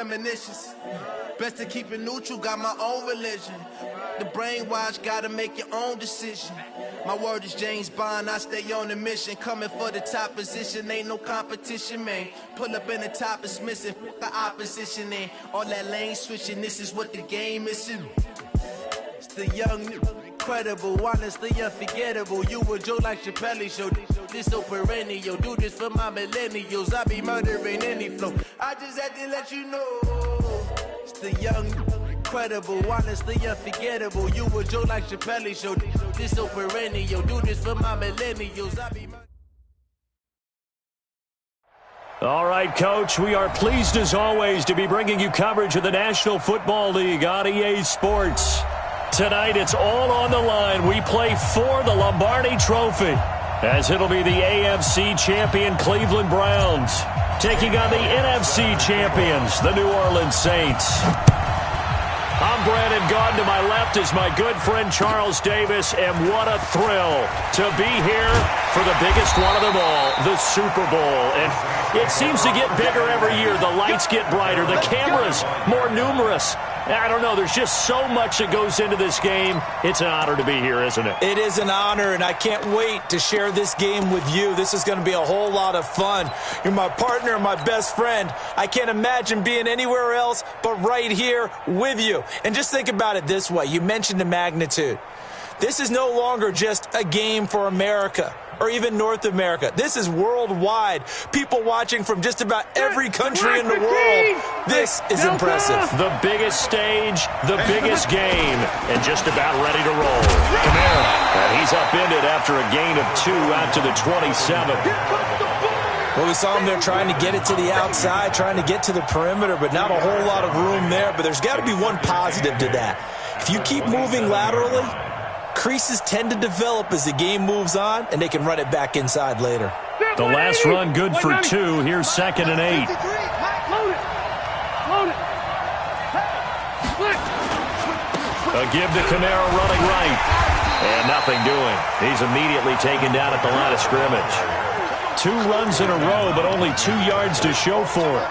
Reminiscence. Best to keep it neutral, got my own religion. The brainwash, gotta make your own decision. My word is James Bond, I stay on the mission. Coming for the top position, ain't no competition, man. Pull up in the top is missing, the opposition in. All that lane switching, this is what the game is. It's the young, incredible, honestly unforgettable. You a Joe like Chappelle show. This so perennial, do this for my millennials. I be murdering any flow. I just had to let you know. It's the young, incredible, honestly unforgettable. You a Joe like Chappelle show. This so perennial, do this for my millennials. I be All right, Coach, we are pleased as always to be bringing you coverage of the National Football League on EA Sports. Tonight, it's all on the line. We play for the Lombardi Trophy, as it'll be the AFC champion Cleveland Browns taking on the NFC champions, the New Orleans Saints. I'm Brandon Gaudin. To my left is my good friend Charles Davis, and what a thrill to be here for the biggest one of them all, the Super Bowl. And it seems to get bigger every year. The lights get brighter, the cameras more numerous. I don't know. There's just so much that goes into this game. It's an honor to be here, isn't it? It is an honor, and I can't wait to share this game with you. This is going to be a whole lot of fun. You're my partner and my best friend. I can't imagine being anywhere else but right here with you. And just think about it this way. You mentioned the magnitude. This is no longer just a game for America or even North America. This is worldwide. People watching from just about every country in the world. This is impressive. The biggest stage, the biggest game, and just about ready to roll. Kamara, and he's upended after a gain of 2 out to the 27. Well, we saw him there trying to get it to the outside, trying to get to the perimeter, but not a whole lot of room there. But there's got to be one positive to that. If you keep moving laterally, creases tend to develop as the game moves on, and they can run it back inside later. The last run good for 2. Here's 2nd and 8. A give to Kamara running right. And nothing doing. He's immediately taken down at the line of scrimmage. 2 runs in a row, but only 2 yards to show for it.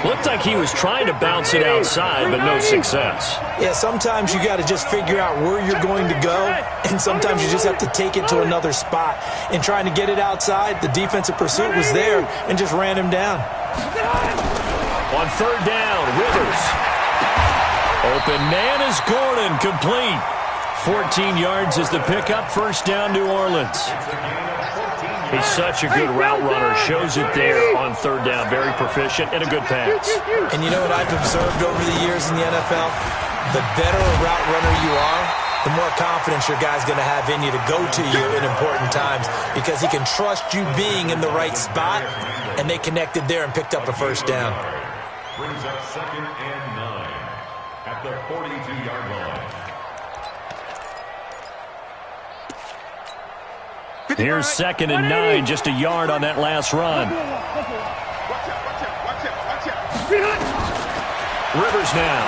Looked like he was trying to bounce it outside, but no success. Yeah, sometimes you got to just figure out where you're going to go, and sometimes you just have to take it to another spot. And trying to get it outside, the defensive pursuit was there and just ran him down. On 3rd down, Rivers. Open man is Gordon, complete. 14 yards is the pickup, 1st down, New Orleans. He's such a good route runner. Shows it there on 3rd down. Very proficient and a good pass. And you know what I've observed over the years in the NFL? The better a route runner you are, the more confidence your guy's going to have in you to go to you in important times, because he can trust you being in the right spot, and they connected there and picked up a 1st down. Brings up 2nd and 9 at the 42-yard line. Here's 2nd and 9, just a yard on that last run. Rivers now.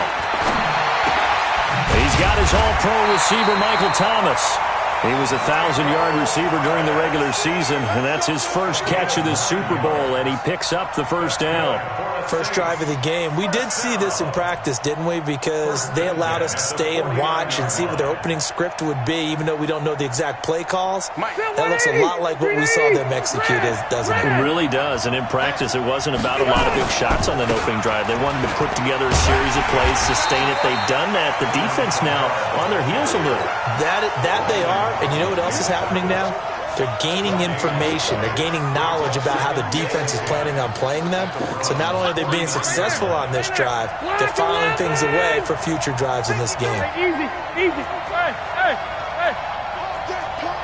He's got his all-pro receiver, Michael Thomas. He was a 1,000-yard receiver during the regular season, and that's his first catch of this Super Bowl, and he picks up the 1st down. First drive of the game. We did see this in practice, didn't we? Because they allowed us to stay and watch and see what their opening script would be, even though we don't know the exact play calls. That looks a lot like what we saw them execute, doesn't it? It really does, and in practice, it wasn't about a lot of big shots on that opening drive. They wanted to put together a series of plays, sustain it. They've done that. The defense now on their heels a little. That they are, and you know what else is happening now? They're gaining information. They're gaining knowledge about how the defense is planning on playing them. So not only are they being successful on this drive, they're filing things away for future drives in this game. Easy.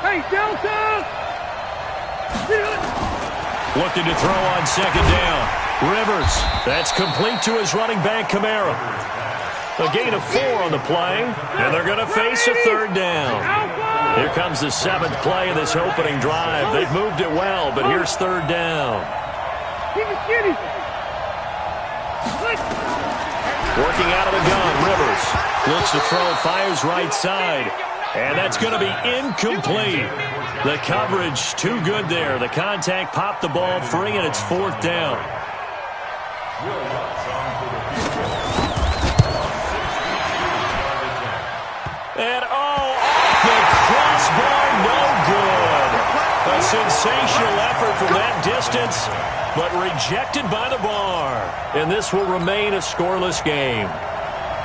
Hey, Delta! Looking to throw on 2nd down. Rivers. That's complete to his running back, Kamara. A gain of 4 on the play, and they're going to face a 3rd down. Here comes the 7th play of this opening drive. They've moved it well, but here's 3rd down. Working out of the gun, Rivers. Looks to throw, fires right side. And that's going to be incomplete. The coverage too good there. The contact popped the ball free, and it's 4th down. And off the crossbar, no good. A sensational effort from that distance, but rejected by the bar. And this will remain a scoreless game.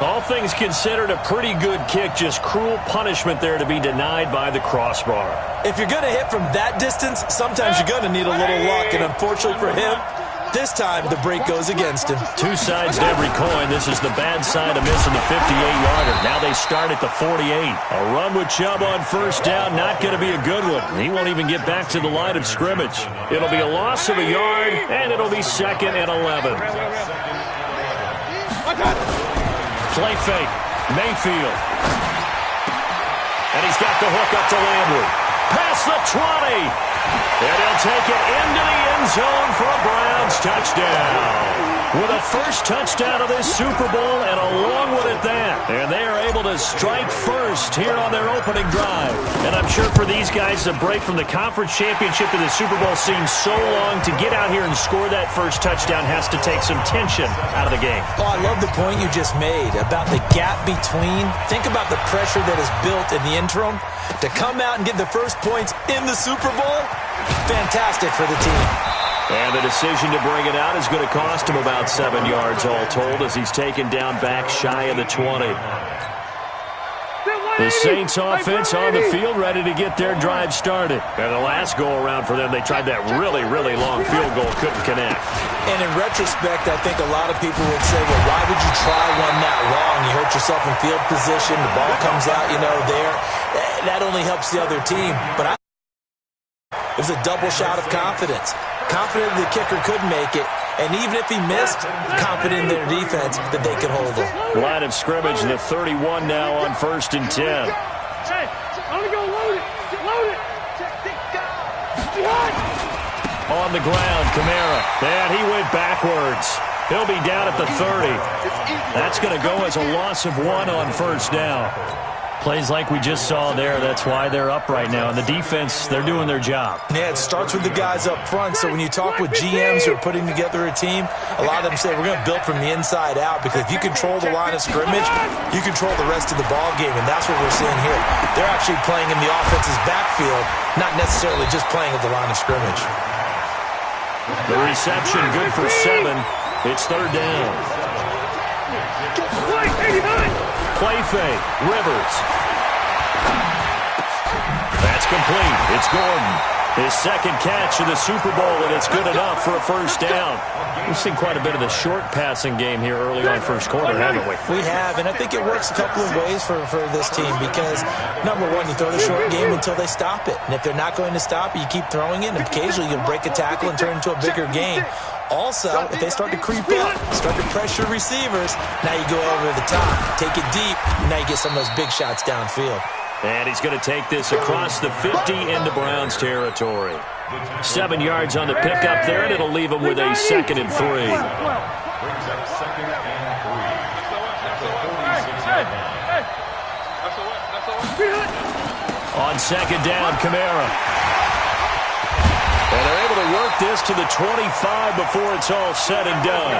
All things considered, a pretty good kick, just cruel punishment there to be denied by the crossbar. If you're going to hit from that distance, sometimes you're going to need a little luck, and unfortunately for him, this time the break goes against him. Two sides to every coin. This is the bad side of missing the 58-yarder. Now they start at the 48. A run with Chubb on first down, not going to be a good one. He won't even get back to the line of scrimmage. It'll be a loss of a yard, and it'll be 2nd and 11. Play fake. Mayfield. And he's got the hook up to Landry. Past the 20. And he'll take it into the end zone for a Browns touchdown. With a first touchdown of this Super Bowl and a long one at that. And they are able to strike first here on their opening drive. And I'm sure for these guys, the break from the conference championship to the Super Bowl seems so long. To get out here and score that first touchdown has to take some tension out of the game. Oh, I love the point you just made about the gap between. Think about the pressure that is built in the interim. To come out and get the first points in the Super Bowl, fantastic for the team. And the decision to bring it out is going to cost him about 7 yards all told as he's taken down back shy of the 20. The Saints offense on the field ready to get their drive started. And the last go-around for them, they tried that really, really long field goal, couldn't connect. And in retrospect, I think a lot of people would say, well, why would you try one that long? You hurt yourself in field position. The ball comes out, there. That only helps the other team. But it was a double shot of confidence. Confident the kicker could make it. And even if he missed, confident in their defense that they could hold him. Line of scrimmage, the 31 now on 1st and 10. Hey, only go load it. Load it. On the ground, Kamara. And he went backwards. He'll be down at the 30. That's going to go as a loss of 1 on first down. Plays like we just saw there. That's why they're up right now. And the defense, they're doing their job. Yeah, it starts with the guys up front. So when you talk with GMs who are putting together a team, a lot of them say we're going to build from the inside out, because if you control the line of scrimmage, you control the rest of the ball game, and that's what we're seeing here. They're actually playing in the offense's backfield, not necessarily just playing at the line of scrimmage. The reception good for 7. It's 3rd down. Play fake. Rivers. That's complete. It's Gordon. His second catch of the Super Bowl, and it's good enough for a first down. We've seen quite a bit of the short passing game here early on first quarter, haven't we? We have, and I think it works a couple of ways for this team because, number one, you throw the short game until they stop it. And if they're not going to stop it, you keep throwing it, and occasionally you'll break a tackle and turn it into a bigger game. Also, if they start to creep up, start to pressure receivers, now you go over the top, take it deep, and now you get some of those big shots downfield. And he's going to take this across the 50 into Browns territory. 7 yards on the pickup there, and it'll leave him with a 2nd and 3. Brings up 2nd and 3. On 2nd down, Kamara. And they're able to work this to the 25 before it's all said and done.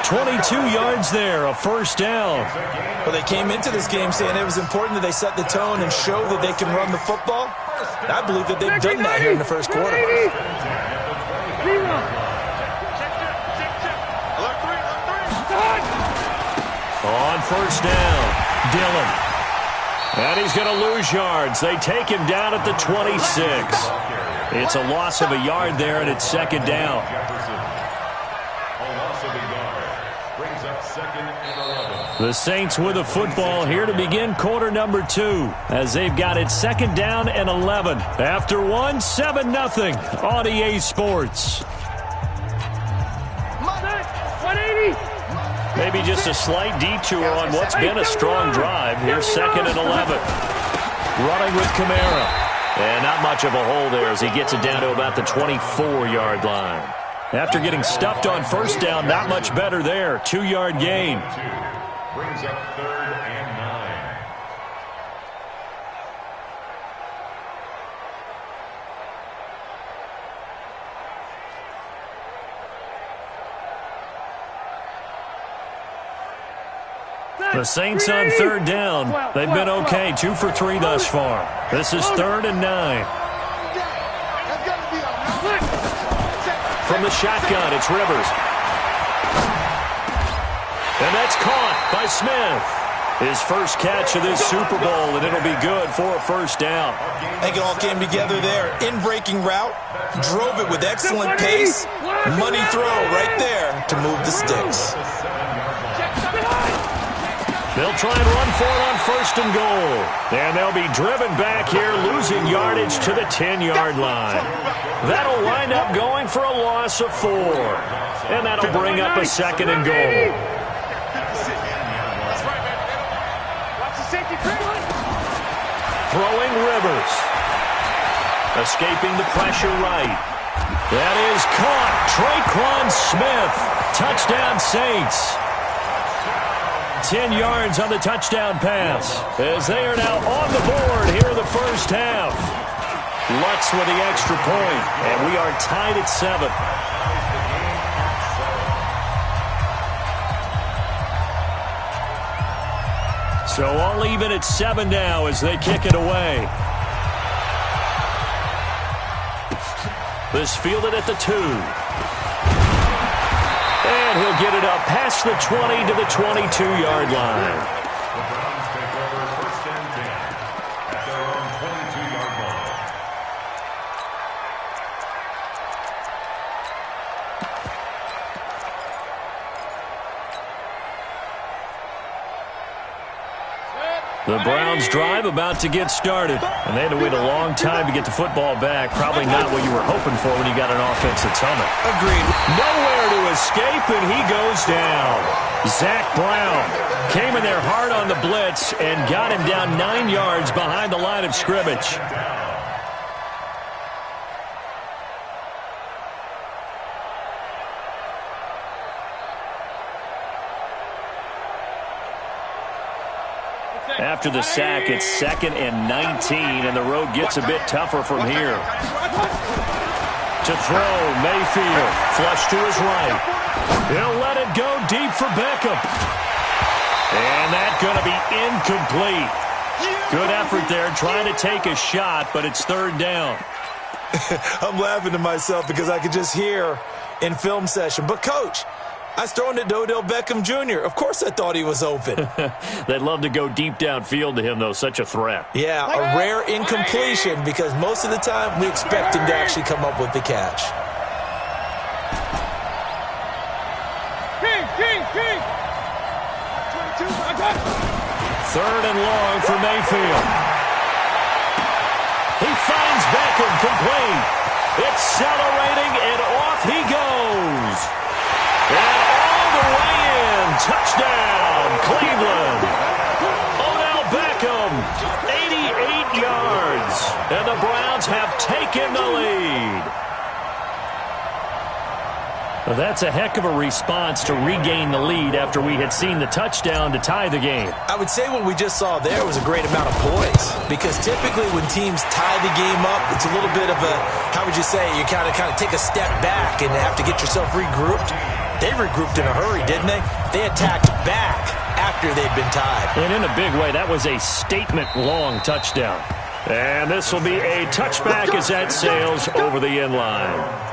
22 yards there, a first down. Well, they came into this game saying it was important that they set the tone and show that they can run the football. And I believe that they've done that here in the first quarter. On first down, Dillon. And he's going to lose yards. They take him down at the 26. It's a loss of a yard there, and it's 2nd down. A loss of a yard. Brings up 2nd and 11. The Saints with the football here to begin quarter number 2, as they've got it 2nd down and 11. After 1, 7-0 on EA Sports. 180. Maybe just a slight detour on what's been a strong drive. Here's 2nd and 11. Running with Kamara. And not much of a hole there as he gets it down to about the 24-yard line. After getting stuffed on first down, not much better there. 2-yard gain. Brings up 3rd and 9. The Saints on third down. They've been okay, 2 for 3 thus far. This is 3rd and 9. From the shotgun, it's Rivers. And that's caught by Smith. His first catch of this Super Bowl, and it'll be good for a first down. I think it all came together there. In-breaking route, drove it with excellent pace. Money throw right there to move the sticks. They'll try and run for it on 1st and goal. And they'll be driven back here, losing yardage to the 10-yard line. That'll wind up going for a loss of 4. And that'll bring up a 2nd and goal. Throwing Rivers. Escaping the pressure right. That is caught. Traquan Smith. Touchdown Saints. 10 yards on the touchdown pass as they are now on the board here in the first half. Lutz with the extra point, and we are tied at 7. So all even at 7 now as they kick it away. This fielded at the 2. And he'll get it up past the 20 to the 22-yard line. The Browns take over 1st and 10 at their own 22-yard line. The Browns drive about to get started. And they had to wait a long time to get the football back. Probably not what you were hoping for when you got an offense that's humming. Agreed. Nowhere to escape, and he goes down. Zach Brown came in there hard on the blitz and got him down 9 yards behind the line of scrimmage. After the sack, it's 2nd and 19, and the road gets a bit tougher from here. To throw, Mayfield, flush to his right. He'll let it go deep for Beckham. And that's going to be incomplete. Good effort there, trying to take a shot, but it's 3rd down. I'm laughing to myself because I could just hear in film session, but Coach, I was throwing to Odell Beckham Jr. Of course I thought he was open. They'd love to go deep downfield to him, though. Such a threat. Yeah, a rare incompletion because most of the time we expect him to actually come up with the catch. King. 3rd and long for Mayfield. He finds Beckham complete. Accelerating, and off he goes. And all the way in. Touchdown, Cleveland. Odell Beckham, 88 yards. And the Browns have taken the lead. Well, that's a heck of a response to regain the lead after we had seen the touchdown to tie the game. I would say what we just saw there was a great amount of poise because typically when teams tie the game up, it's a little bit of a, how would you say, you kind of take a step back and have to get yourself regrouped. They regrouped in a hurry, didn't they? They attacked back after they'd been tied. And in a big way, that was a statement-long touchdown. And this will be a touchback as that sails over the end line.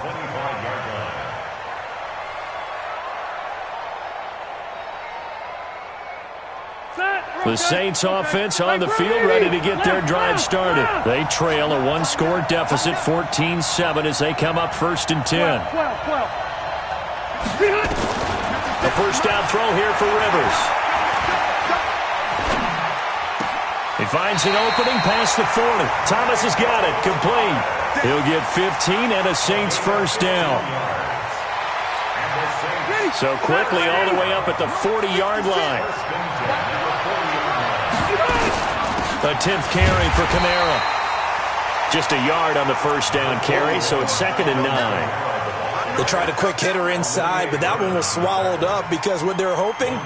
The Saints offense on the field, ready to get their drive started. They trail a 1-score deficit, 14-7, as they come up 1st and 10. A first down throw here for Rivers. He finds an opening past the 40. Thomas has got it, complete. He'll get 15 and a Saints first down. So quickly all the way up at the 40-yard line. A 10th carry for Kamara. Just a yard on the first down carry, so it's 2nd and 9. They tried a quick hitter inside, but that one was swallowed up because what they're hoping,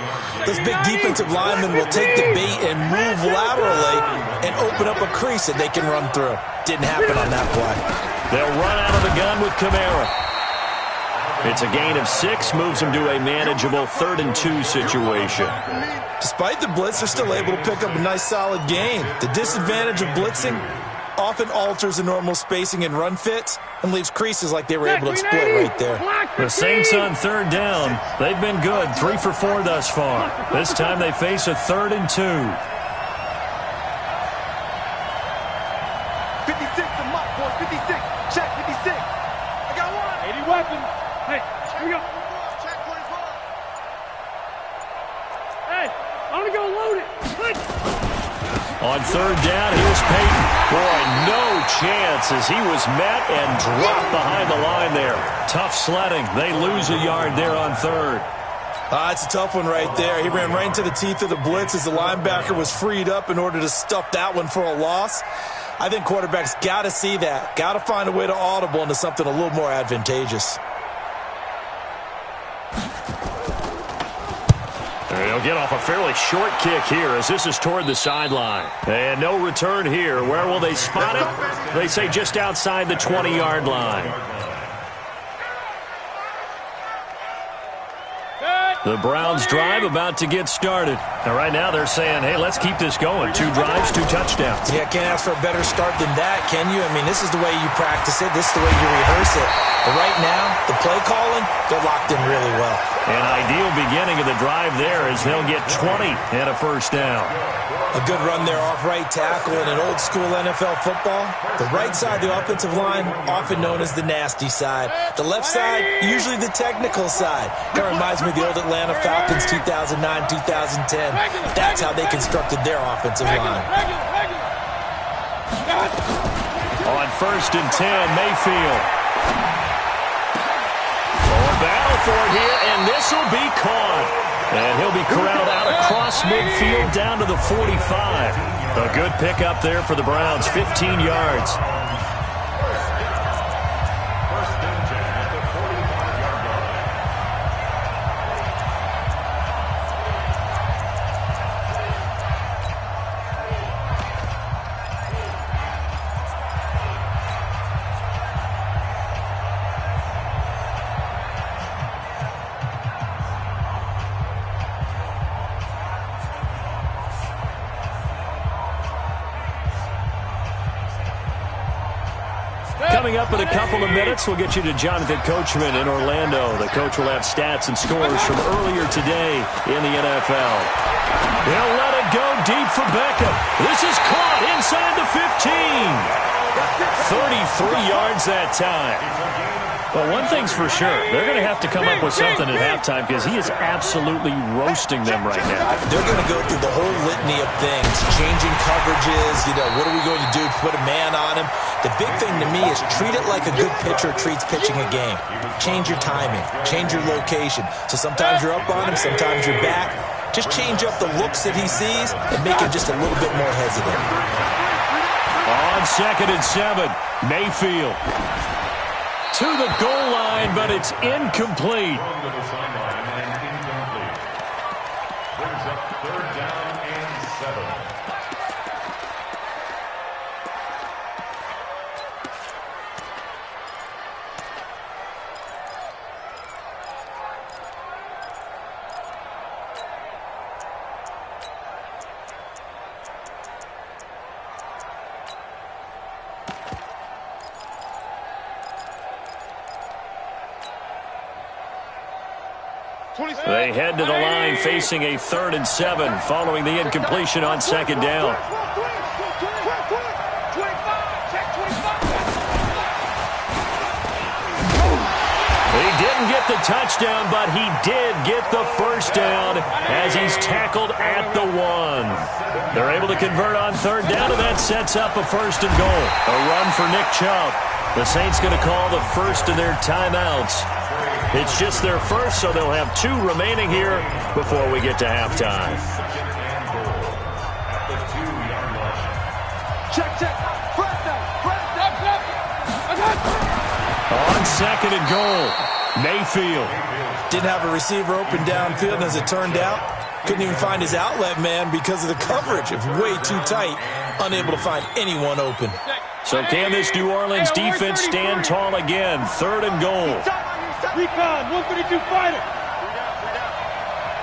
this big defensive lineman will take the bait and move laterally and open up a crease that they can run through. Didn't happen on that play. They'll run out of the gun with Kamara. It's a gain of 6, moves them to a manageable 3rd and 2 situation. Despite the blitz, they're still able to pick up a nice solid gain. The disadvantage of blitzing often alters the normal spacing and run fits and leaves creases like they were able to exploit right there. The Saints on 3rd down. They've been good, 3 for 4 thus far. This time they face a 3rd and 2. 56, the mark, boys. 56. Check 56. I got one. 80 weapons. Hey, here we go. Check 24. Hey, I'm going to go load it. On 3rd down, here's Peyton. Boy, no chance as he was met and dropped behind the line there. Tough sledding. They lose a yard there on 3rd. It's a tough one right there. He ran right into the teeth of the blitz as the linebacker was freed up in order to stuff that one for a loss. I think quarterbacks got to see that. Got to find a way to audible into something a little more advantageous. They'll get off a fairly short kick here as this is toward the sideline. And no return here. Where will they spot it? They say just outside the 20-yard line. The Browns drive about to get started. Now, right now they're saying, hey, let's keep this going. 2 drives, 2 touchdowns. Yeah, can't ask for a better start than that, can you? I mean, this is the way you practice it. This is the way you rehearse it. But right now, the play calling, they're locked in really well. An ideal beginning of the drive there as they'll get 20 and a 1st down. A good run there off right tackle in an old-school NFL football. The right side of the offensive line, often known as the nasty side. The left side, usually the technical side. Kind of reminds me of the old Atlanta Falcons 2009-2010. That's how they constructed their offensive line. On 1st and 10, Mayfield. Battle for it here, and this will be caught. And he'll be corralled out across midfield down to the 45. A good pickup there for the Browns, 15 yards. Coming up in a couple of minutes, we'll get you to Jonathan Coachman in Orlando. The coach will have stats and scores from earlier today in the NFL. He'll let it go deep for Beckham. This is caught inside the 15. 33 yards that time. Well, one thing's for sure. They're going to have to come up with something at halftime because he is absolutely roasting them right now. They're going to go through the whole litany of things, changing coverages, what are we going to do to put a man on him? The big thing to me is treat it like a good pitcher treats pitching a game. Change your timing, change your location. So sometimes you're up on him, sometimes you're back. Just change up the looks that he sees and make him just a little bit more hesitant. On 2nd and 7, Mayfield. To the goal line, but it's incomplete. Brings up 3rd down and 7. They head to the line facing a 3rd and 7 following the incompletion on 2nd down. He didn't get the touchdown, but he did get the 1st down as he's tackled at the 1. They're able to convert on 3rd down, and that sets up a 1st and goal. A run for Nick Chubb. The Saints going to call the first of their timeouts. It's just their first, so they'll have 2 remaining here before we get to halftime. Check. On 2nd and goal, Mayfield. Didn't have a receiver open downfield, and as it turned out, couldn't even find his outlet man because of the coverage. It's way too tight, unable to find anyone open. So can this New Orleans defense stand tall again? 3rd and goal. Recon, 132 fighter.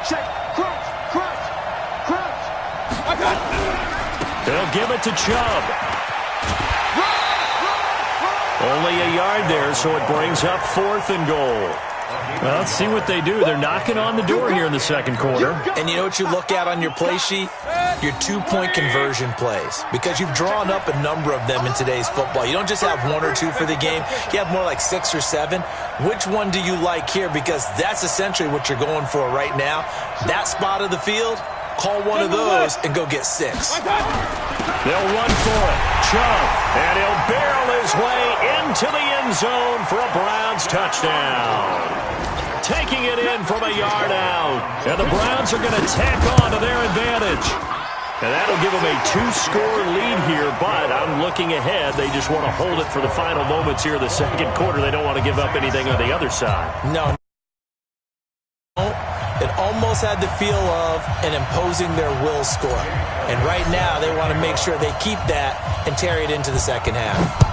Check. Crunch. I got it. They'll give it to Chubb. Only a yard there, so it brings up 4th and goal. Well, let's see what they do. They're knocking on the door here in the second quarter. And you know what you look at on your play sheet? Your 2-point conversion plays. Because you've drawn up a number of them in today's football. You don't just have 1 or 2 for the game. You have more like 6 or 7. Which one do you like here? Because that's essentially what you're going for right now. That spot of the field, call one of those and go get 6. They'll run for it. Chubb. And he'll barrel his way into the end zone for a Browns touchdown. Taking it in from a yard out. And the Browns are going to tack on to their advantage. And that'll give them a 2-score lead here, but I'm looking ahead. They just want to hold it for the final moments here in the second quarter. They don't want to give up anything on the other side. No. It almost had the feel of an imposing their will score. And right now, they want to make sure they keep that and carry it into the second half.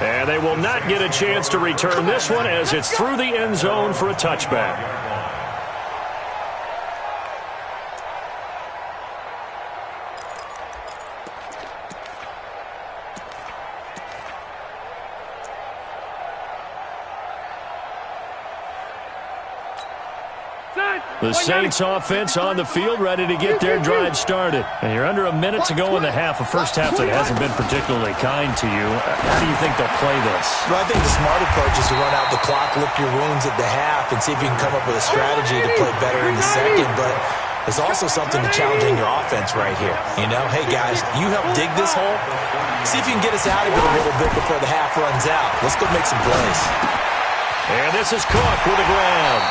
And they will not get a chance to return this one as it's through the end zone for a touchback. The Saints offense on the field, ready to get their drive started. And you're under a minute to go in the half, a first half that hasn't been particularly kind to you. How do you think they'll play this? Well, I think the smart approach is to run out the clock, lick your wounds at the half, and see if you can come up with a strategy to play better in the second. But there's also something to challenging your offense right here. You know, hey, guys, you help dig this hole. See if you can get us out of it a little bit before the half runs out. Let's go make some plays. And this is Cook with the ground.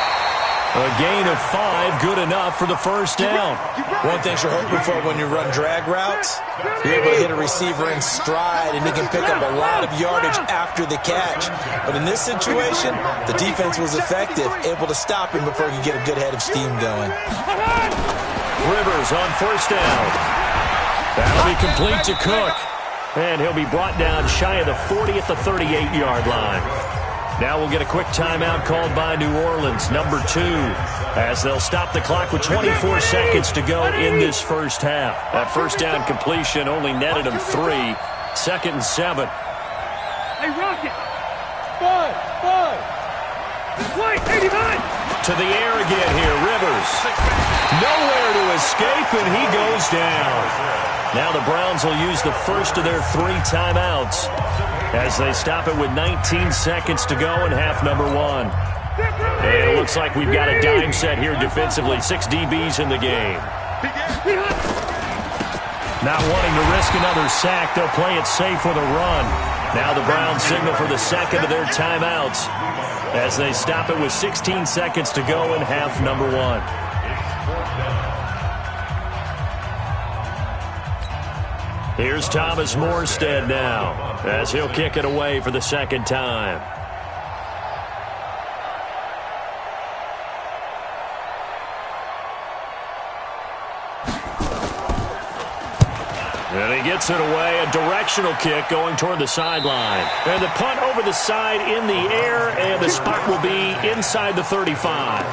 A gain of 5, good enough for the first down. One thing you're hoping for when you run drag routes, you're able to hit a receiver in stride, and he can pick up a lot of yardage after the catch. But in this situation, the defense was effective, able to stop him before he could get a good head of steam going. Rivers on first down. That'll be complete to Cook. And he'll be brought down shy of the 40 at the 38-yard line. Now we'll get a quick timeout called by New Orleans, number 2, as they'll stop the clock with 24 seconds to go in this first half. That first down completion only netted them 3. 2nd and 7. Hey, Rocket! 5! White, 89! To the air again here, Rivers. Nowhere to escape, and he goes down. Now the Browns will use the first of their 3 timeouts as they stop it with 19 seconds to go in half number 1. And it looks like we've got a dime set here defensively. 6 DBs in the game. Not wanting to risk another sack, they'll play it safe with a run. Now the Browns signal for the second of their timeouts as they stop it with 16 seconds to go in half number 1. Here's Thomas Morstead now as he'll kick it away for the second time. And he gets it away, a directional kick going toward the sideline. And the punt over the side in the air, and the spot will be inside the 35.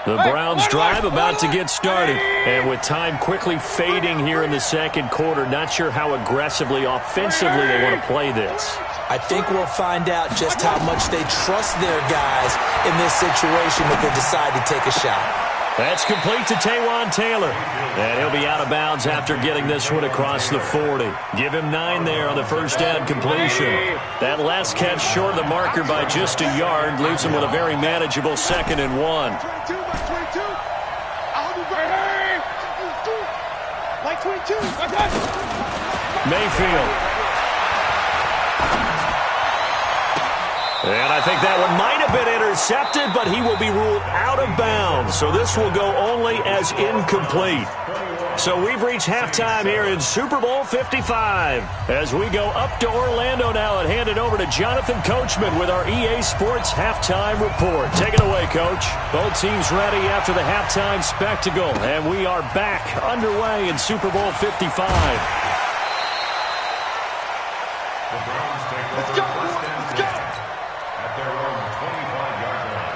The Browns drive about to get started. And with time quickly fading here in the second quarter, not sure how aggressively, offensively they want to play this. I think we'll find out just how much they trust their guys in this situation if they decide to take a shot. That's complete to Taywan Taylor. And he'll be out of bounds after getting this one across the 40. Give him 9 there on the first down completion. That last catch short of the marker by just a yard leaves him with a very manageable 2nd and 1. Mayfield. And I think that one might have been intercepted, but he will be ruled out of bounds. So this will go only as incomplete. So we've reached halftime here in Super Bowl 55. As we go up to Orlando now and hand it over to Jonathan Coachman with our EA Sports Halftime Report. Take it away, Coach. Both teams ready after the halftime spectacle. And we are back underway in Super Bowl 55. Let's go! Let's go! At their own 25-yard line.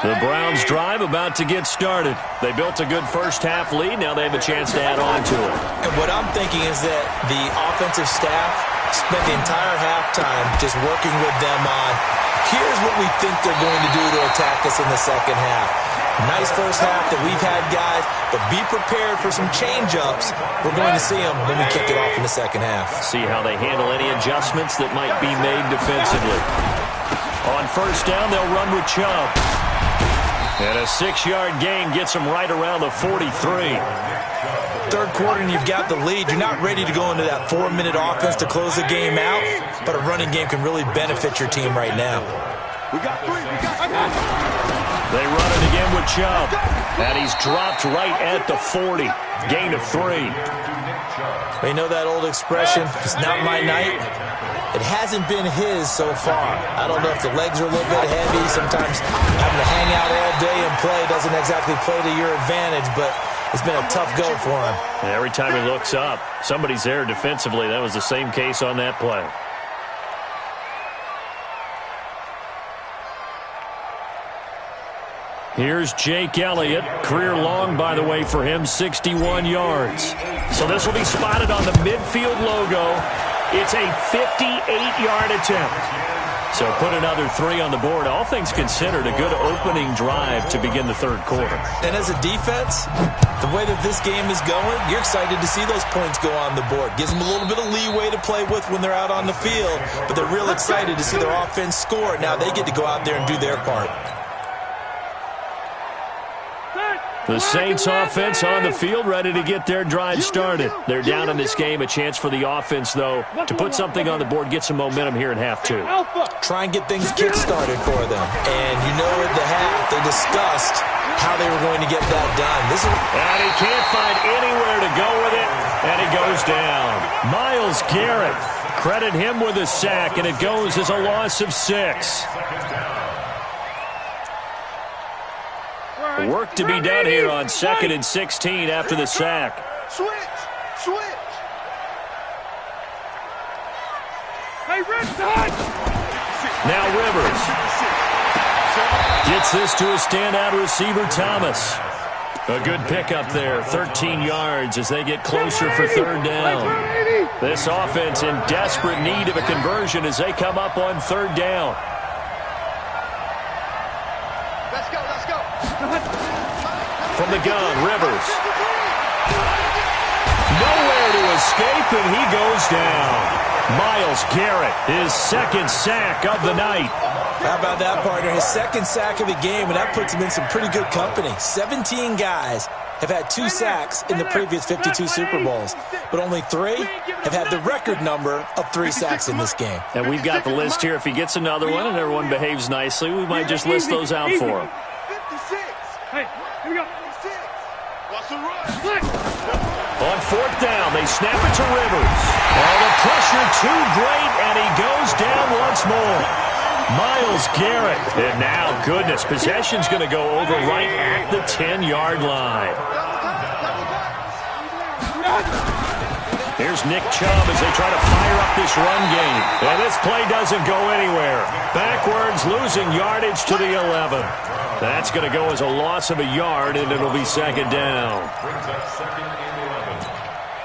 The Browns drive about to get started. They built a good first-half lead. Now they have a chance to add on to it. And what I'm thinking is that the offensive staff spent the entire halftime just working with them on, here's what we think they're going to do to attack us in the second half. Nice first half that we've had, guys, but be prepared for some change-ups. We're going to see them when we kick it off in the second half. See how they handle any adjustments that might be made defensively. On first down, they'll run with Chubb. And a 6-yard gain gets them right around the 43. Third quarter and you've got the lead. You're not ready to go into that 4-minute offense to close the game out, but a running game can really benefit your team right now. We got 3. They run it again with Chubb. And he's dropped right at the 40. Gain of 3. You know that old expression, it's not my night? It hasn't been his so far. I don't know if the legs are a little bit heavy. Sometimes having to hang out all day and play doesn't exactly play to your advantage, but it's been a tough go for him. And every time he looks up, somebody's there defensively. That was the same case on that play. Here's Jake Elliott. Career long, by the way, for him, 61 yards. So this will be spotted on the midfield logo. It's a 58-yard attempt. So put another 3 on the board. All things considered, a good opening drive to begin the third quarter. And as a defense, the way that this game is going, you're excited to see those points go on the board. Gives them a little bit of leeway to play with when they're out on the field, but they're real excited to see their offense score. Now they get to go out there and do their part. The Saints offense on the field, ready to get their drive started. They're down in this game. A chance for the offense, though, to put something on the board, get some momentum here in half 2. Try and get things kick-started for them. And you know at the half, they discussed how they were going to get that done. And he can't find anywhere to go with it, and he goes down. Myles Garrett, credit him with a sack, and it goes as a loss of 6. Work to be done here on 2nd and 16 after the sack. Switch. Hey, Red touch. Now Rivers gets this to a standout receiver, Thomas. A good pickup there, 13 yards as they get closer for third down. This offense in desperate need of a conversion as they come up on third down. From the gun, Rivers. Nowhere to escape, and he goes down. Myles Garrett, his 2nd sack of the night. How about that, partner? His 2nd sack of the game, and that puts him in some pretty good company. 17 guys have had 2 sacks in the previous 52 Super Bowls, but only 3 have had the record number of 3 sacks in this game. And we've got the list here. If he gets another one and everyone behaves nicely, we might just list those out for him. 56. Hey, here we go. 56. What's the run? On fourth down, they snap it to Rivers. Oh, the pressure too great, and he goes down once more. Myles Garrett. And now, goodness, possession's going to go over right at the 10-yard line. Here's Nick Chubb as they try to fire up this run game. And this play doesn't go anywhere. Backwards, losing yardage to the 11. That's going to go as a loss of a yard, and it'll be 2nd down. Brings up 2nd and 11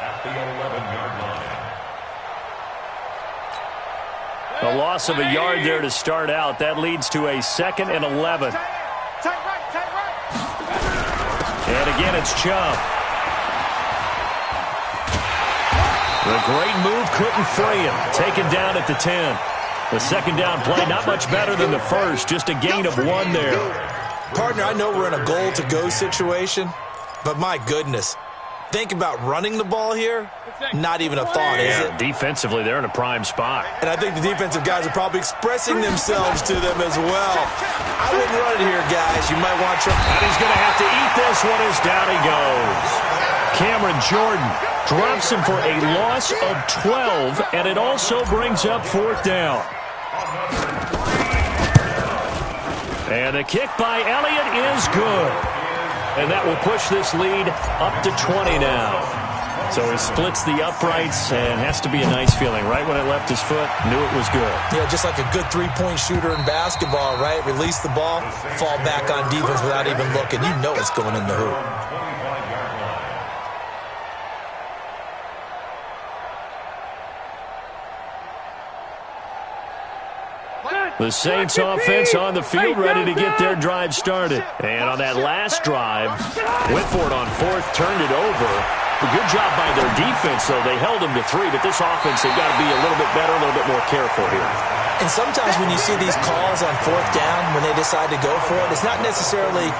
at the 11-yard line. A loss of a yard there to start out. That leads to a 2nd and 11. And again, it's Chubb. The great move couldn't fray him. Taken down at the 10. The 2nd down play, not much better than the first. Just a gain of 1 there. Partner, I know we're in a goal-to-go situation, but my goodness. Think about running the ball here. Not even a thought, is it? Defensively, they're in a prime spot. And I think the defensive guys are probably expressing themselves to them as well. I wouldn't run it here, guys. You might want to. And he's going to have to eat this one as down he goes. Cameron Jordan. Drops him for a loss of 12, and it also brings up 4th down. And the kick by Elliott is good. And that will push this lead up to 20 now. So he splits the uprights, and has to be a nice feeling. Right when it left his foot, knew it was good. Yeah, just like a good three-point shooter in basketball, right? Release the ball, fall back on defense without even looking. You know it's going in the hoop. The Saints offense on the field, ready to get their drive started. And on that last drive, went for it on 4th, turned it over. A good job by their defense, though. They held them to 3, but this offense, they've got to be a little bit better, a little bit more careful here. And sometimes when you see these calls on 4th down, when they decide to go for it, it's not necessarily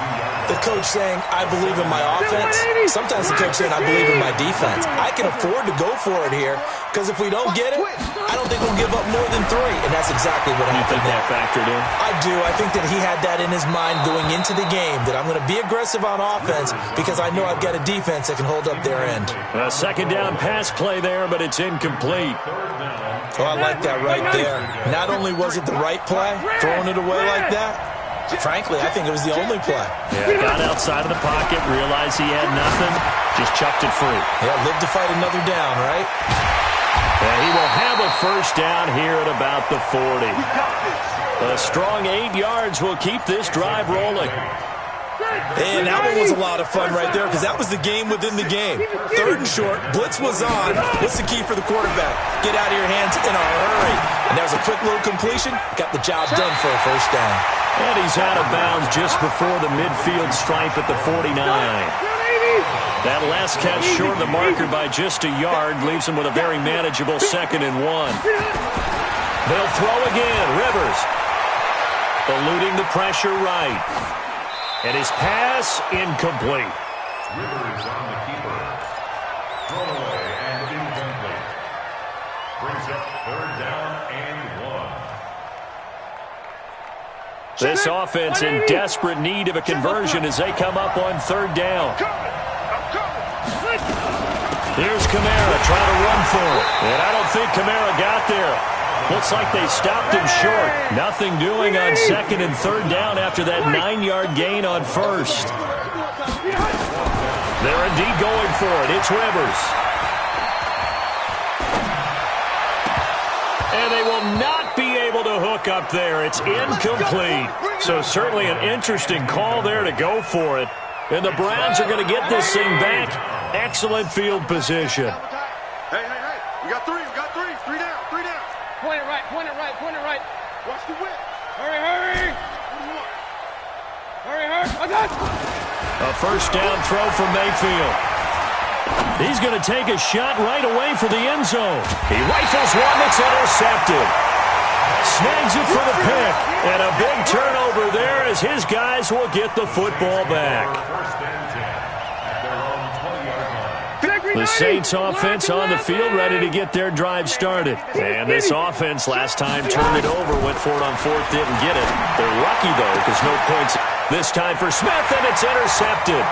the coach saying, I believe in my offense. Sometimes the coach saying, I believe in my defense. I can afford to go for it here, because if we don't get it, I don't think we'll give up more than 3. And that's exactly what happened there. You think that factored in? I do. I think that he had that in his mind going into the game, that I'm going to be aggressive on offense because I know I've got a defense that can hold up their end. A 2nd down pass play there, but it's incomplete. Oh, I like that right there. Not only was it the right play, throwing it away like that, frankly, I think it was the only play. Yeah, got outside of the pocket, realized he had nothing, just chucked it free. Yeah, live to fight another down, right? And he will have a 1st down here at about the 40. A strong 8 yards will keep this drive rolling. And that one was a lot of fun right there, because that was the game within the game. 3rd and short, blitz was on. What's the key for the quarterback? Get out of your hands in a hurry. And that was a quick little completion. Got the job done for a 1st down. And he's out of bounds just before the midfield stripe at the 49. That last catch short of the marker by just a yard leaves him with a very manageable 2nd and 1. They'll throw again. Rivers eluding the pressure right. And his pass incomplete. Rivers on the keeper. Thrown away and incomplete. Brings up 3rd down and 1. This offense in desperate need of a conversion as they come up on 3rd down. Here's Kamara trying to run for it. And I don't think Kamara got there. Looks like they stopped him short. Nothing doing on 2nd and 3rd down after that 9-yard gain on 1st. They're indeed going for it. It's Rivers. And they will not be able to hook up there. It's incomplete. So certainly an interesting call there to go for it. And the Browns are going to get this thing back. Excellent field position. Hey. We got 3. 3 down. Point it right. Watch the whip. Hurry. Hurry. I got it. A 1st down throw from Mayfield. He's going to take a shot right away for the end zone. He rifles one that's intercepted. Snags it for the pick. And a big turnover there as his guys will get the football back. The Saints offense on the field ready to get their drive started. And this offense last time turned it over, went for it on 4th, didn't get it. They're lucky, though, because no points this time for Smith, and it's intercepted.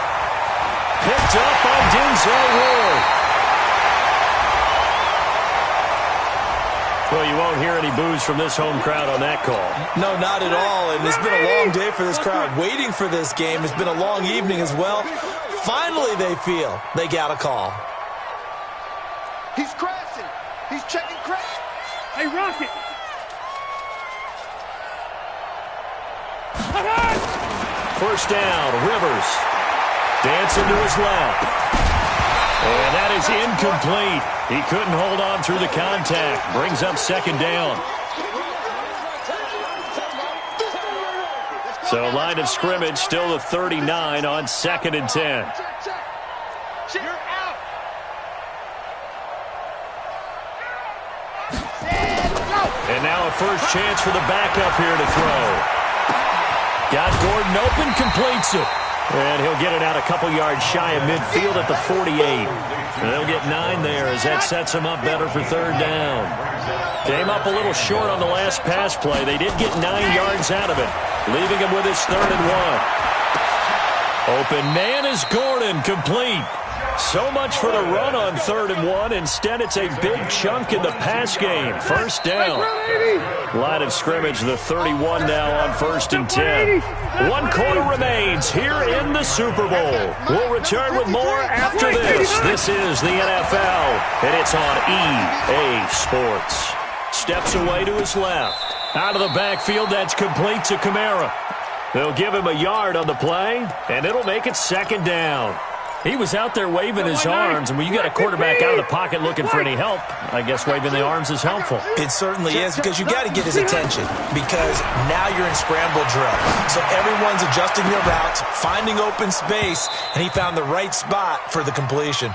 Picked up by Denzel Ward. Well, you won't hear any boos from this home crowd on that call. No, not at all. And it's been a long day for this crowd waiting for this game. It's been a long evening as well. Finally, they feel they got a call. He's crashing. He's checking crash. Hey, Rocket. 1st down, Rivers. Dancing to his left. And that is incomplete. He couldn't hold on through the contact. Brings up 2nd down. So line of scrimmage still the 39 on 2nd and 10. And now a first chance for the backup here to throw. Got Gordon open, completes it. And he'll get it out a couple yards shy of midfield at the 48. And they'll get 9 there as that sets him up better for 3rd down. Came up a little short on the last pass play. They did get 9 yards out of it, leaving him with his 3rd and 1. Open man is Gordon. incomplete. So much for the run on 3rd and 1. Instead, it's a big chunk in the pass game. First down. Line of scrimmage, the 31 now on 1st and 10. 1 quarter remains here in the Super Bowl. We'll return with more after this. This is the NFL, and it's on EA Sports. Steps away to his left. Out of the backfield, that's complete to Kamara. They'll give him a yard on the play, and it'll make it 2nd down. He was out there waving his arms, and when you got a quarterback out of the pocket looking for any help, I guess waving the arms is helpful. It certainly is, because you got to get his attention, because now you're in scramble drill. So everyone's adjusting their routes, finding open space, and he found the right spot for the completion.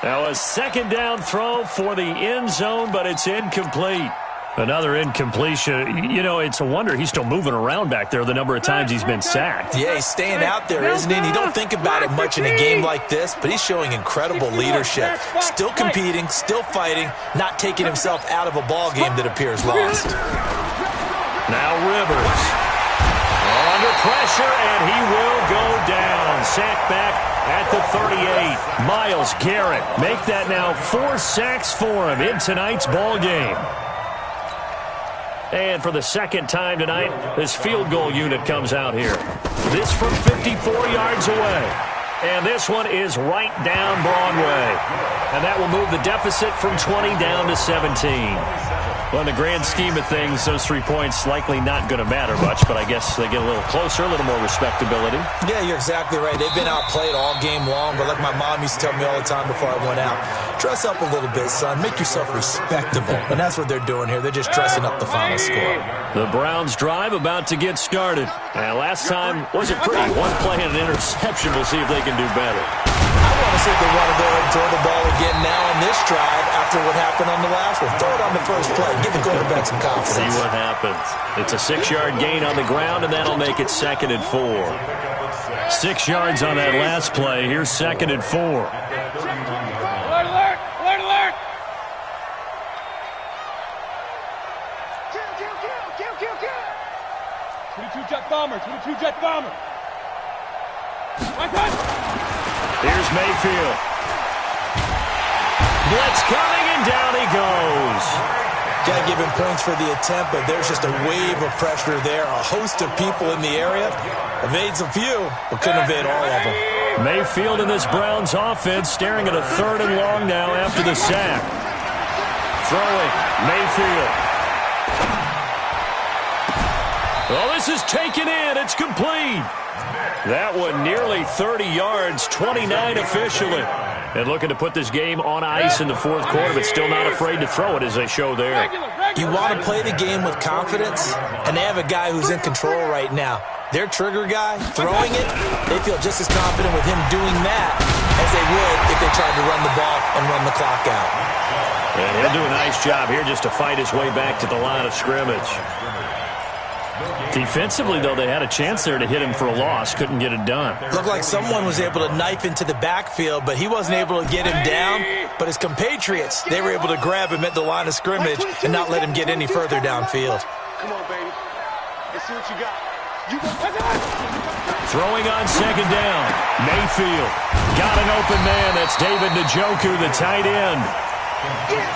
Now a 2nd down throw for the end zone, but it's incomplete. Another incompletion. You know, it's a wonder he's still moving around back there the number of times he's been sacked. Yeah, he's staying out there, isn't he? And you don't think about it much in a game like this, but he's showing incredible leadership. Still competing, still fighting, not taking himself out of a ball game that appears lost. Now Rivers. Under pressure, and he will go down. Sacked back at the 38. Myles Garrett make that now 4 sacks for him in tonight's ball game. And for the 2nd time tonight, this field goal unit comes out here. This from 54 yards away. And this one is right down Broadway. And that will move the deficit from 20 down to 17. Well, in the grand scheme of things, those 3 points likely not going to matter much, but I guess they get a little closer, a little more respectability. Yeah, you're exactly right. They've been outplayed all game long, but like my mom used to tell me all the time before I went out, dress up a little bit, son. Make yourself respectable. And that's what they're doing here. They're just dressing up the final score. The Browns drive about to get started. And last time wasn't pretty. 1 play and an interception. We'll see if they can do better. I want to see if they want to go ahead and throw the ball again now on this drive after what happened on the last one. Throw it on the first play. Give the quarterback some confidence. See what happens. It's a 6-yard gain on the ground, and that'll make it 2nd and 4. 6 yards on that last play. Here's 2nd and 4. Alert, alert! Alert, alert! Kill! 22 jet bomber, 22 jet bomber. Here's Mayfield. Blitz coming, and down he goes. Got to give him points for the attempt, but there's just a wave of pressure there. A host of people in the area. Evades a few, but couldn't evade all of them. Mayfield in this Browns offense staring at a 3rd and long now after the sack. Throwing, Mayfield. Well, this is taken in. It's complete. That one nearly 30 yards, 29 officially. And looking to put this game on ice in the 4th quarter, but still not afraid to throw it as they show there. You want to play the game with confidence, and they have a guy who's in control right now. Their trigger guy, throwing it, they feel just as confident with him doing that as they would if they tried to run the ball and run the clock out. And he'll do a nice job here just to fight his way back to the line of scrimmage. Defensively, though, they had a chance there to hit him for a loss. Couldn't get it done. Looked like someone was able to knife into the backfield, but he wasn't able to get him down. But his compatriots, they were able to grab him at the line of scrimmage and not let him get any further downfield. Come on, baby. Let's see what you got. Throwing on 2nd down. Mayfield got an open man. That's David Njoku, the tight end.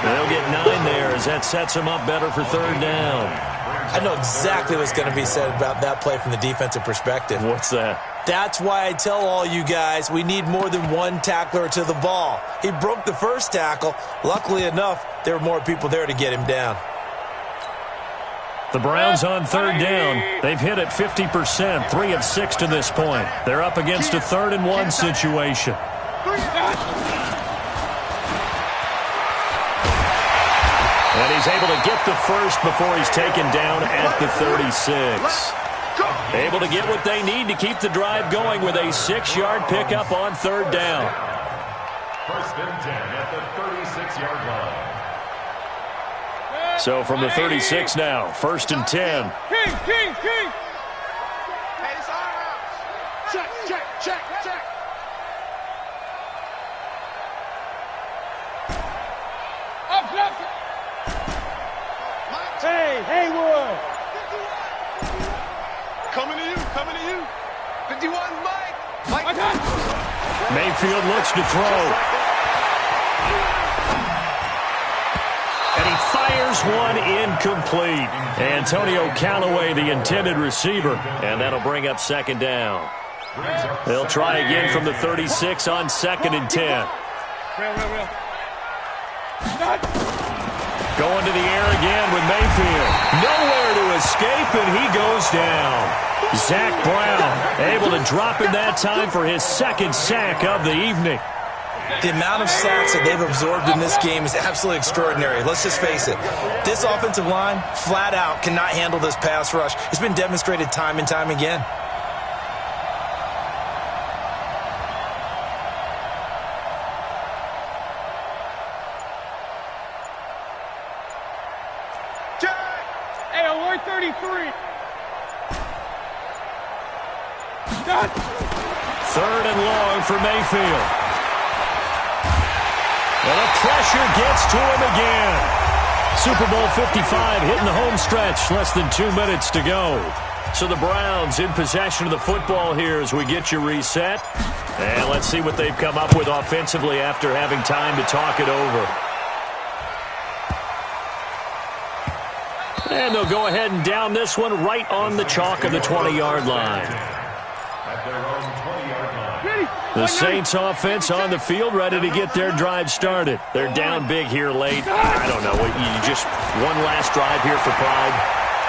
They'll get 9 there as that sets him up better for 3rd down. I know exactly what's going to be said about that play from the defensive perspective. What's that? That's why I tell all you guys we need more than one tackler to the ball. He broke the first tackle. Luckily enough, there were more people there to get him down. The Browns on 3rd down. They've hit it 50%, 3 of 6 to this point. They're up against a 3rd and 1 situation. And he's able to get the first before he's taken down at the 36. Able to get what they need to keep the drive going with a 6-yard pickup on 3rd down. 1st and 10 at the 36-yard line. So from the 36 now, 1st and 10. King! Hey, it's all right. Check. Up. Hey, Haywood. Coming to you. 51, Mike. Mayfield looks to throw. And he fires one incomplete. Antonio Callaway, the intended receiver. And that'll bring up second down. They'll try again from the 36 on 2nd and 10. Going to the air again with Mayfield. Nowhere to escape, and he goes down. Zach Brown able to drop him that time for his 2nd sack of the evening. The amount of sacks that they've absorbed in this game is absolutely extraordinary. Let's just face it. This offensive line, flat out, cannot handle this pass rush. It's been demonstrated time and time again. Hey, alert 33. 3rd and long for Mayfield. And the pressure gets to him again. Super Bowl 55 hitting the home stretch. Less than 2 minutes to go. So the Browns in possession of the football here as we get you reset. And let's see what they've come up with offensively after having time to talk it over. And they'll go ahead and down this one right on the chalk of the 20-yard line. At their own 20-yard line. The Saints offense on the field, ready to get their drive started. They're down big here late. I don't know. You just one last drive here for pride.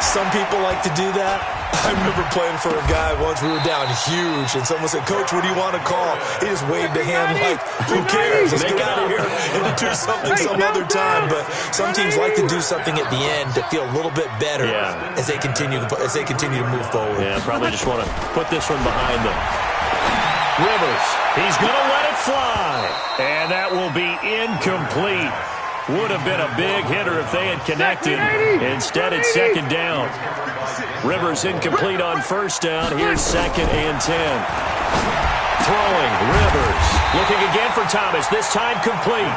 Some people like to do that. I remember playing for a guy once. We were down huge, and someone said, "Coach, what do you want to call?" He just waved a hand like, "Who cares? Let's get out of here and do something some other time." But some teams like to do something at the end to feel a little bit better as they continue to move forward. Yeah, probably just want to put this one behind them. Rivers, he's going to let it fly, and that will be incomplete. Would have been a big hitter if they had connected. Instead, it's 2nd down. Rivers incomplete on 1st down. Here's 2nd and 10. Throwing, Rivers. Looking again for Thomas. This time complete.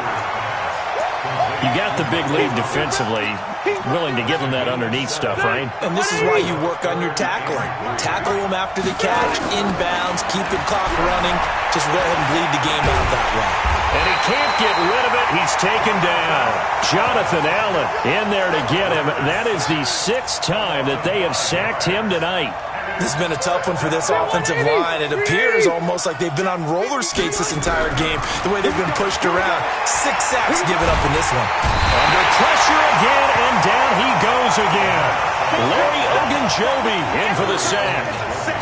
You got the big lead defensively. Willing to give them that underneath stuff, right? And this is why you work on your tackling. Tackle them after the catch, inbounds, keep the clock running. Just go ahead and bleed the game out that way. And he can't get rid of it. He's taken down. Jonathan Allen in there to get him. That is the 6th time that they have sacked him tonight. This has been a tough one for this offensive line. It appears almost like they've been on roller skates this entire game, the way they've been pushed around. 6 sacks given up in this one. Under pressure again, and down he goes again. Larry Ogunjobi in for the sack.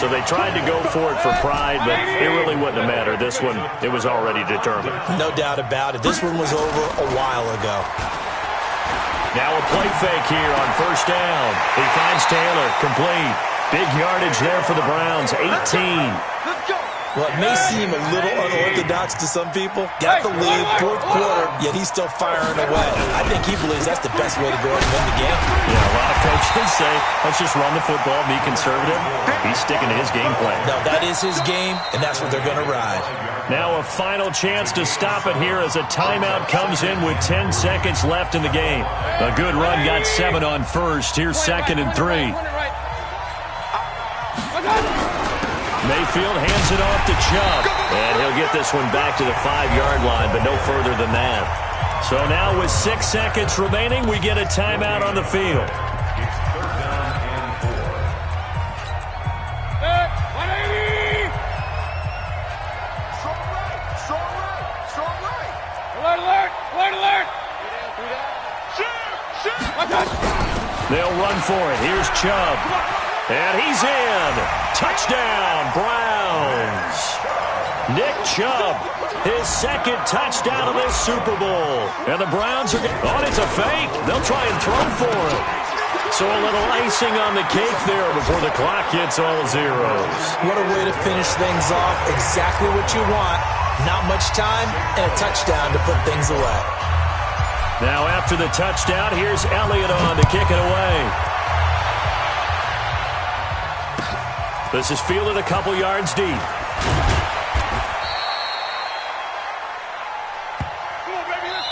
So they tried to go for it for pride, but it really wouldn't have mattered. This one, it was already determined. No doubt about it. This one was over a while ago. Now a play fake here on 1st down. He finds Taylor, complete. Big yardage there for the Browns, 18. Well, it may seem a little unorthodox to some people. Got the lead, 4th quarter, yet he's still firing away. I think he believes that's the best way to go and win the game. Yeah, a lot of coaches say, let's just run the football, be conservative. He's sticking to his game plan. No, that is his game, and that's what they're going to ride. Now a final chance to stop it here as a timeout comes in with 10 seconds left in the game. A good run got 7 on 1st. Here's 2nd and 3. Mayfield hands it off to Chubb, and he'll get this one back to the 5-yard line, but no further than that. So now with 6 seconds remaining, we get a timeout on the field. They'll run for it. Here's Chubb. And he's in. Touchdown, Browns. Nick Chubb, his 2nd touchdown of this Super Bowl. And the Browns are it's a fake. They'll try and throw for it. So a little icing on the cake there before the clock hits all zeros. What a way to finish things off. Exactly what you want. Not much time and a touchdown to put things away. Now after the touchdown, here's Elliott on to kick it away. This is fielded a couple yards deep.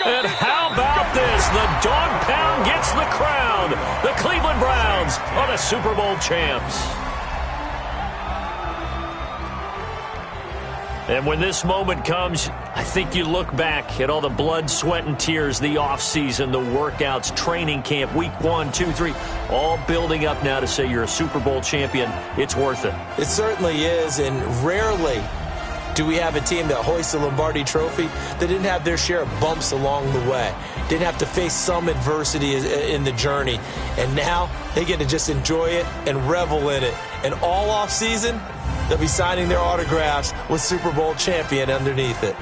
And how about this? The dog pound gets the crown. The Cleveland Browns are the Super Bowl champs. And when this moment comes, I think you look back at all the blood, sweat, and tears, the offseason, the workouts, training camp, week 1, 2, 3, all building up now to say you're a Super Bowl champion. It's worth it. It certainly is, and rarely do we have a team that hoists a Lombardi trophy that didn't have their share of bumps along the way, didn't have to face some adversity in the journey, and now they get to just enjoy it and revel in it. And all offseason, they'll be signing their autographs with Super Bowl champion underneath it.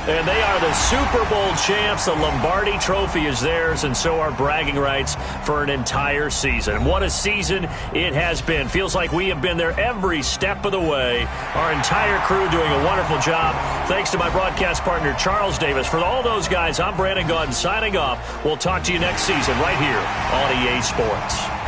And they are the Super Bowl champs. The Lombardi Trophy is theirs, and so are bragging rights for an entire season. What a season it has been. Feels like we have been there every step of the way. Our entire crew doing a wonderful job. Thanks to my broadcast partner, Charles Davis. For all those guys, I'm Brandon Gaudin signing off. We'll talk to you next season right here on EA Sports.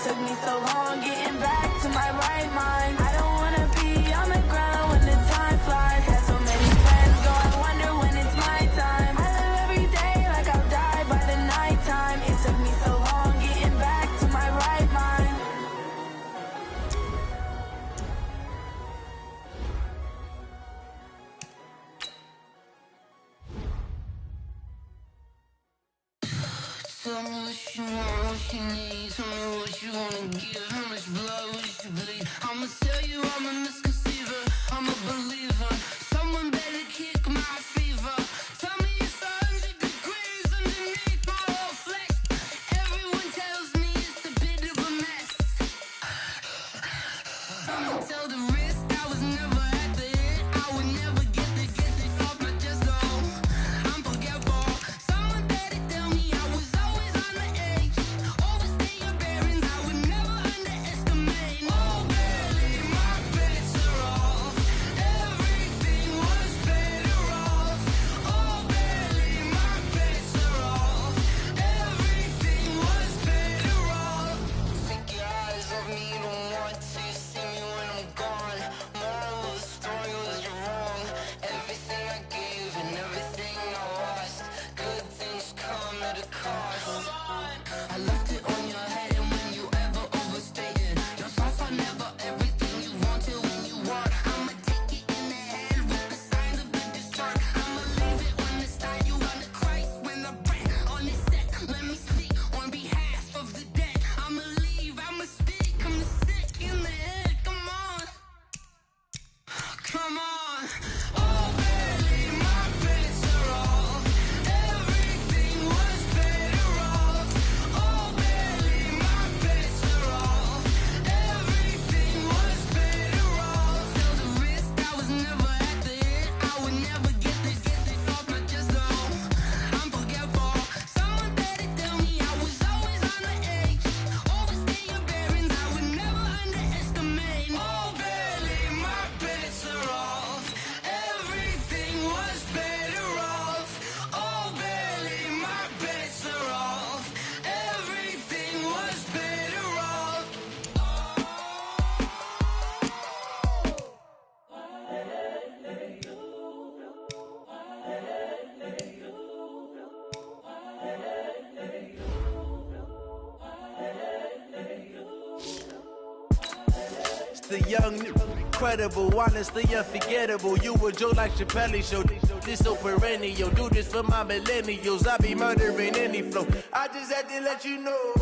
Took me so long getting back to my right mind. I don't wanna be on the ground. Tell me what you want, what you need. Tell me what you wanna give. How much blood would you bleed? I'ma tell you I'm a misconceiver. I'm a believer. Someone better kick my fever. Tell me it's 100 degrees underneath my whole flesh. Everyone tells me it's a bit of a mess. I'ma tell the risk I was never at the end. I would never get this off my chest though. I'm forgetful. Someone better tell me I was always on the edge. Overstay your bearings, I would never underestimate. Oh, barely my bets are off. Everything was better off. Oh, barely my bets are off. Everything was better off. Take your eyes off me, don't want to see me when I'm gone. Moral of the story was you're wrong. Everything I gave and everything I lost. Good things come at a cost. I left it on your head, and when you ever overstay it, your thoughts are never everything you wanted when you want. I'ma take it in the head with the signs of the destroyed. I'ma leave it on the side. You on the Christ when the breath on the set. Let me speak on behalf of the dead. I'ma leave, I'ma speak. I'm the sick in the head. Come on, come on. Oh, barely my bets are off. Everything was better off. Oh, barely my bets are off. Everything was better off. Tell the risk I was never at the end. I would never get this off my chest though. I'm forgetful. Someone better tell me I was always on the edge. Overstay your bearings, I would never underestimate. Oh, barely my bets are off. Everything was better off. Oh, barely my bets are off. Everything was better off. It's the young, incredible, honestly unforgettable. You a joke like Chappelle show. This so perennial. Do this for my millennials. I be murdering any flow. I just had to let you know.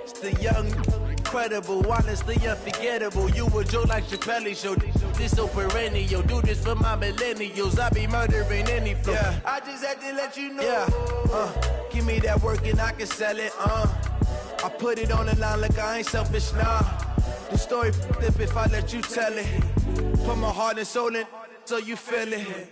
It's the young, incredible, honestly unforgettable. You a joke like Chappelle show. This so perennial. Do this for my millennials. I be murdering any flow. Yeah. I just had to let you know. Yeah. Give me that work and I can sell it. I put it on the line like I ain't selfish, nah. The story flip if I let you tell it. Put my heart and soul in so you feel it.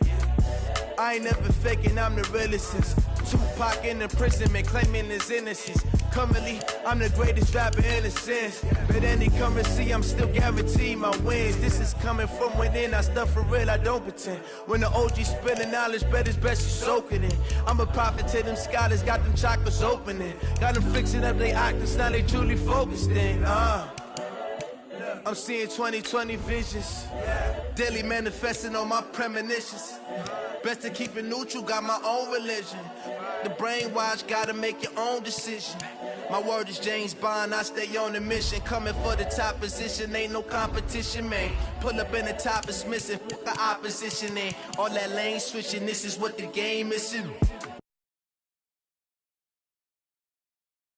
I ain't never faking, I'm the realest since Tupac in imprisonment, claiming his innocence. Currently, I'm the greatest rapper in a sense. But any currency, I'm still guaranteed my wins. This is coming from within, I stuff for real, I don't pretend. When the OG spilling knowledge, bet it's best you soak it in. I'm a prophet to them scholars, got them chakras opening. Got them fixing up they octaves, now they truly focused in. I'm seeing 2020 visions, daily manifesting on my premonitions. Best to keep it neutral, got my own religion. The brainwash, gotta make your own decision. My word is James Bond, I stay on the mission. Coming for the top position, ain't no competition, man. Pull up in the top is missing, fuck the opposition in. All that lane switching, this is what the game is in.